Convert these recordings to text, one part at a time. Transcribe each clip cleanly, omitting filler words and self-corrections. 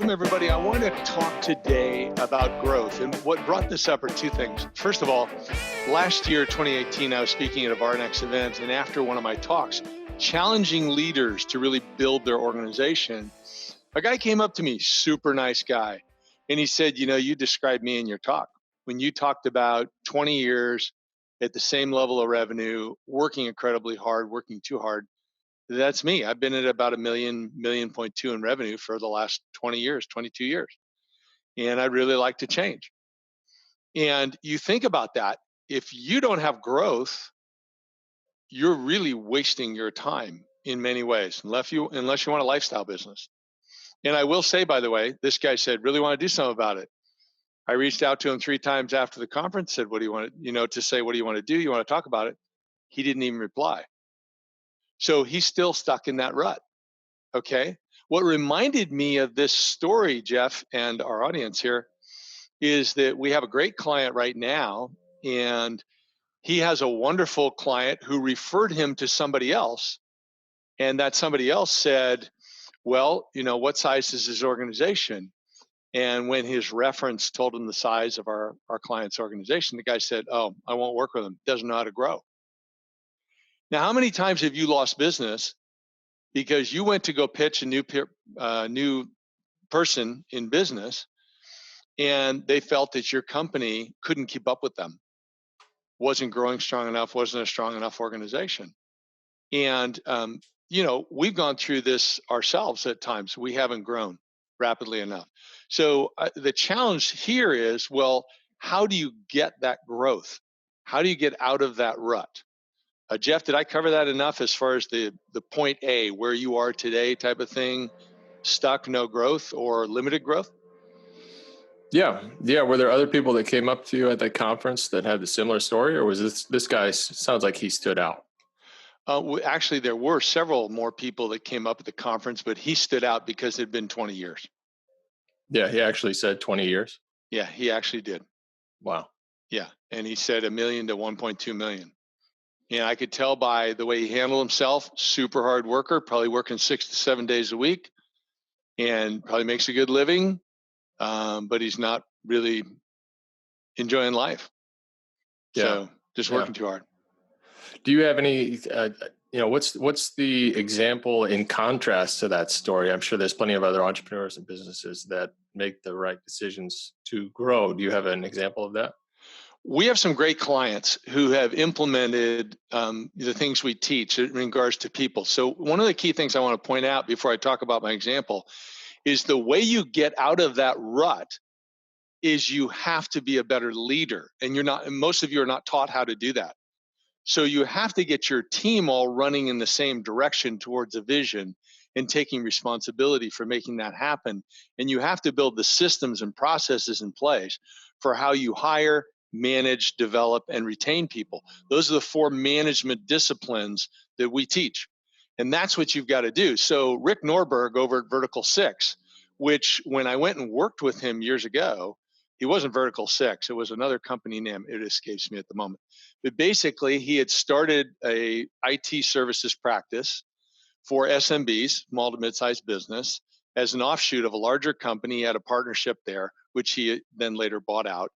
Welcome, everybody. I want to talk today about growth. And what brought this up are two things. First of all, last year, 2018, I was speaking at a VARNEX event. And after one of my talks, challenging leaders to really build their organization, a guy came up to me, super nice guy. And he said, you described me in your talk. When you talked about 20 years at the same level of revenue, working incredibly hard, working too hard. That's me. I've been at about $1.2 million in revenue for the last 20 years, 22 years. And I'd really like to change. And you think about that. If you don't have growth, you're really wasting your time in many ways, unless you want a lifestyle business. And I will say, by the way, this guy said, really want to do something about it. I reached out to him 3 times after the conference, said, what do you want to say, what do you want to do? You want to talk about it? He didn't even reply. So he's still stuck in that rut. Okay. What reminded me of this story, Jeff, and our audience here, is that we have a great client right now, and he has a wonderful client who referred him to somebody else. And that somebody else said, well, what size is his organization? And when his reference told him the size of our client's organization, the guy said, oh, I won't work with him. Doesn't know how to grow. Now, how many times have you lost business because you went to go pitch a new person in business, and they felt that your company couldn't keep up with them, wasn't growing strong enough, wasn't a strong enough organization? And we've gone through this ourselves at times. We haven't grown rapidly enough. So the challenge here is, well, how do you get that growth? How do you get out of that rut? Jeff, did I cover that enough as far as the point A, where you are today type of thing, stuck, no growth, or limited growth? Yeah. Were there other people that came up to you at that conference that had a similar story, or was this guy, sounds like he stood out? Actually, there were several more people that came up at the conference, but he stood out because it had been 20 years. Yeah, he actually said 20 years. Yeah, he actually did. Wow. Yeah, and he said $1 million to 1.2 million. And I could tell by the way he handled himself, super hard worker, probably working 6 to 7 days a week, and probably makes a good living, but he's not really enjoying life. Yeah. So just working too hard. Do you have any, what's the example in contrast to that story? I'm sure there's plenty of other entrepreneurs and businesses that make the right decisions to grow. Do you have an example of that? We have some great clients who have implemented the things we teach in regards to people. So one of the key things I want to point out before I talk about my example is the way you get out of that rut is you have to be a better leader. And most of you are not taught how to do that. So you have to get your team all running in the same direction towards a vision and taking responsibility for making that happen. And you have to build the systems and processes in place for how you hire, manage, develop, and retain people. Those are the 4 management disciplines that we teach. And that's what you've got to do. So Rick Norberg over at Vertical 6, which when I went and worked with him years ago, he wasn't Vertical 6. It was another company name. It escapes me at the moment. But basically, he had started a IT services practice for SMBs, small to mid-sized business, as an offshoot of a larger company. He had a partnership there, which he then later bought out.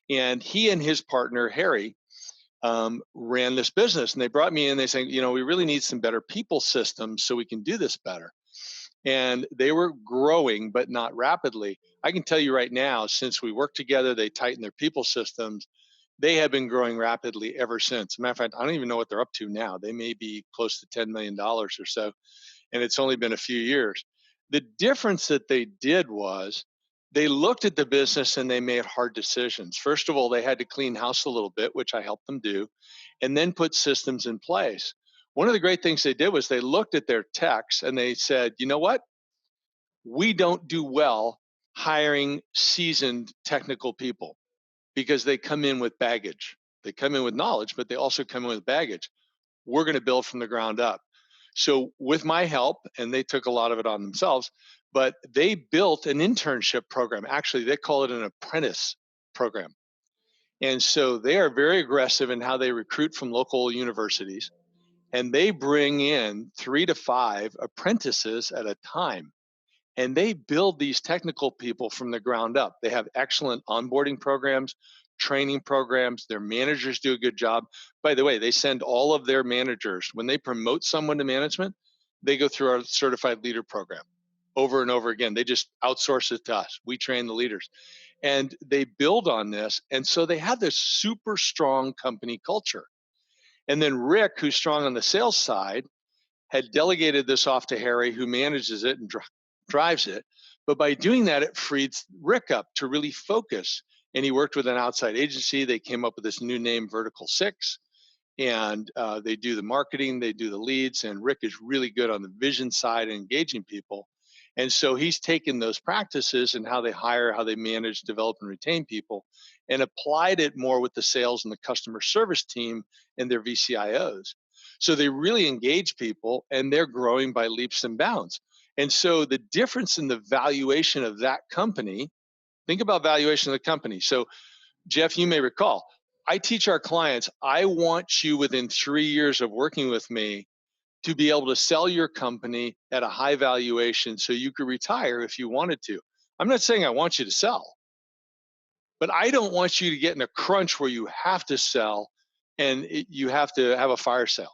And he and his partner, Harry, ran this business. And they brought me in. They said, we really need some better people systems so we can do this better. And they were growing, but not rapidly. I can tell you right now, since we worked together, they tightened their people systems. They have been growing rapidly ever since. As a matter of fact, I don't even know what they're up to now. They may be close to $10 million or so, and it's only been a few years. The difference that they did was they looked at the business and they made hard decisions. First of all, they had to clean house a little bit, which I helped them do, and then put systems in place. One of the great things they did was they looked at their techs and they said, you know what? We don't do well hiring seasoned technical people because they come in with baggage. They come in with knowledge, but they also come in with baggage. We're going to build from the ground up. So with my help, and they took a lot of it on themselves, but they built an internship program. Actually, they call it an apprentice program. And so they are very aggressive in how they recruit from local universities. And they bring in 3 to 5 apprentices at a time. And they build these technical people from the ground up. They have excellent onboarding programs, training programs. Their managers do a good job. By the way, they send all of their managers, when they promote someone to management, they go through our certified leader program over and over again. They just outsource it to us. We train the leaders. And they build on this. And so they have this super strong company culture. And then Rick, who's strong on the sales side, had delegated this off to Harry, who manages it and drives it. But by doing that, it freed Rick up to really focus. And he worked with an outside agency. They came up with this new name, Vertical Six. And they do the marketing, they do the leads. And Rick is really good on the vision side and engaging people. And so he's taken those practices and how they hire, how they manage, develop, and retain people, and applied it more with the sales and the customer service team and their VCIOs. So they really engage people, and they're growing by leaps and bounds. And so the difference in the valuation of that company, think about valuation of the company. So Jeff, you may recall, I teach our clients, I want you within 3 years of working with me to be able to sell your company at a high valuation so you could retire if you wanted to. I'm not saying I want you to sell, but I don't want you to get in a crunch where you have to sell and you have to have a fire sale.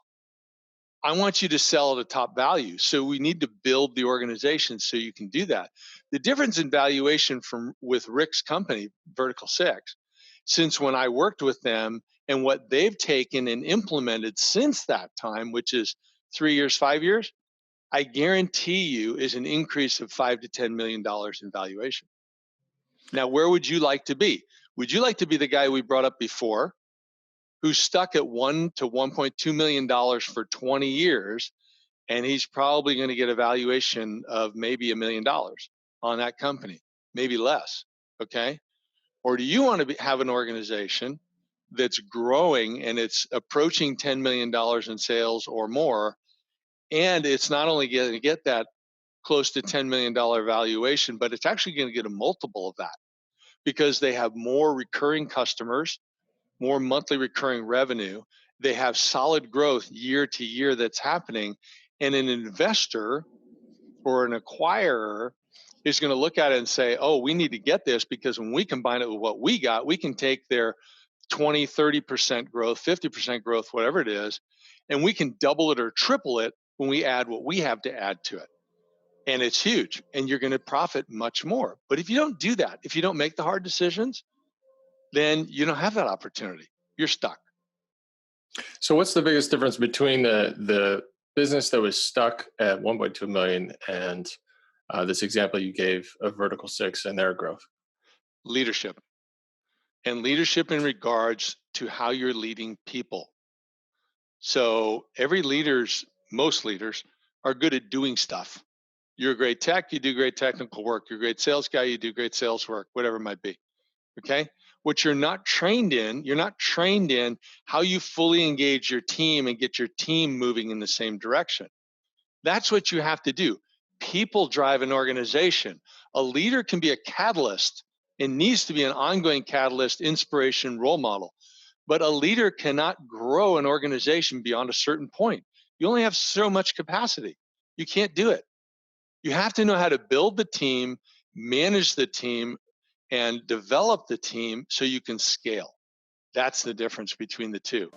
I want you to sell at a top value. So we need to build the organization so you can do that. The difference in valuation with Rick's company, Vertical Six, since when I worked with them and what they've taken and implemented since that time, which is 3 years, 5 years, I guarantee you is an increase of $5 to $10 million in valuation. Now, where would you like to be? Would you like to be the guy we brought up before, who's stuck at $1 to $1.2 million for 20 years, and he's probably going to get a valuation of maybe $1 million on that company, maybe less, okay? Or do you want to have an organization that's growing and it's approaching $10 million in sales or more, and it's not only going to get that close to $10 million valuation, but it's actually going to get a multiple of that because they have more recurring customers, more monthly recurring revenue. They have solid growth year to year that's happening. And an investor or an acquirer is going to look at it and say, oh, we need to get this because when we combine it with what we got, we can take their 20, 30% growth, 50% growth, whatever it is, and we can double it or triple it when we add what we have to add to it. And it's huge, and you're going to profit much more. But if you don't do that, if you don't make the hard decisions, then you don't have that opportunity. You're stuck. So what's the biggest difference between the business that was stuck at 1.2 million and this example you gave of Vertical Six and their growth? Leadership. And leadership in regards to how you're leading people. So most leaders are good at doing stuff. You're a great tech, you do great technical work. You're a great sales guy, you do great sales work, whatever it might be. Okay? What you're not trained in how you fully engage your team and get your team moving in the same direction. That's what you have to do. People drive an organization. A leader can be a catalyst and needs to be an ongoing catalyst, inspiration, role model. But a leader cannot grow an organization beyond a certain point. You only have so much capacity. You can't do it. You have to know how to build the team, manage the team, and develop the team so you can scale. That's the difference between the two.